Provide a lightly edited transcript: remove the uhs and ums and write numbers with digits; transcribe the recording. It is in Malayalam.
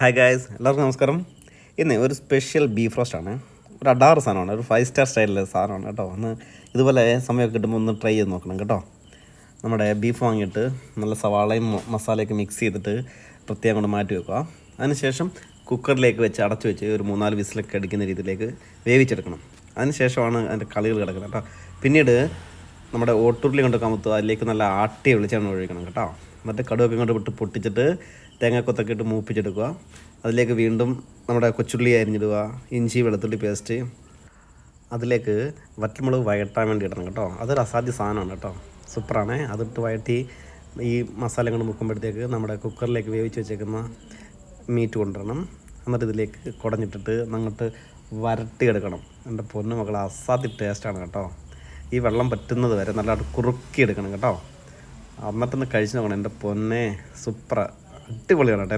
ഹായ് ഗായ്സ്, എല്ലാവർക്കും നമസ്കാരം. ഇന്ന് ഒരു സ്പെഷ്യൽ ബീഫ് റോസ്റ്റാണ്. ഒരു അടാറ് സാധനമാണ്, ഒരു 5 സ്റ്റാർ സ്റ്റൈലിലെ സാധനമാണ് കേട്ടോ. ഒന്ന് ഇതുപോലെ സമയമൊക്കെ കിട്ടുമ്പോൾ ഒന്ന് ട്രൈ ചെയ്ത് നോക്കണം കേട്ടോ. നമ്മുടെ ബീഫ് വാങ്ങിയിട്ട് നല്ല സവാളയും മസാലയൊക്കെ മിക്സ് ചെയ്തിട്ട് പ്രത്യേകം കൊണ്ട് മാറ്റി വെക്കുക. അതിനുശേഷം കുക്കറിലേക്ക് വെച്ച് അടച്ചു വെച്ച് ഒരു 3-4 വിസിലൊക്കെ അടിക്കുന്ന രീതിയിലേക്ക് വേവിച്ചെടുക്കണം. അതിനുശേഷമാണ് അതിൻ്റെ കളികൾ കിടക്കുന്നത് കേട്ടോ. പിന്നീട് നമ്മുടെ ഓട്ടുരുളി കൊണ്ട് കമുത്തുക, അതിലേക്ക് നല്ല ആട്ടിയ വെളിച്ചെണ്ണ ഒഴിക്കണം കേട്ടോ. എന്നിട്ട് കടുവൊക്കെ കൊണ്ട് വിട്ട് പൊട്ടിച്ചിട്ട് തേങ്ങാക്കൊത്തൊക്കെ ഇട്ട് മൂപ്പിച്ചെടുക്കുക. അതിലേക്ക് വീണ്ടും നമ്മുടെ കൊച്ചുള്ളി അരിഞ്ഞിടുക, ഇഞ്ചി വെളുത്തുള്ളി പേസ്റ്റ്, അതിലേക്ക് വറ്റൽമുളക് വഴട്ടാൻ വേണ്ടി ഇടണം കേട്ടോ. അതൊരു അസാധ്യ സാധനമാണ് കേട്ടോ, സൂപ്പറാണ്. അതിട്ട് വഴറ്റി ഈ മസാല കൊണ്ട് മുക്കുമ്പോഴത്തേക്ക് നമ്മുടെ കുക്കറിലേക്ക് വേവിച്ച് വെച്ചേക്കുന്ന മീറ്റ് കൊണ്ടുവരണം. എന്നിട്ട് ഇതിലേക്ക് കുടഞ്ഞിട്ടിട്ട് അങ്ങോട്ട് വരട്ടിയെടുക്കണം. എൻ്റെ പൊന്നു മക്കൾ, അസാധ്യ ടേസ്റ്റാണ് കേട്ടോ. ഈ വെള്ളം പറ്റുന്നത് വരെ നല്ലതായിട്ട് കുറുക്കിയെടുക്കണം കേട്ടോ. എന്നിട്ടൊന്ന് കഴിച്ച് നോക്കണം. എൻ്റെ പൊന്നെ, സൂപ്പർ, അടിപൊളിയാണ് കേട്ടോ.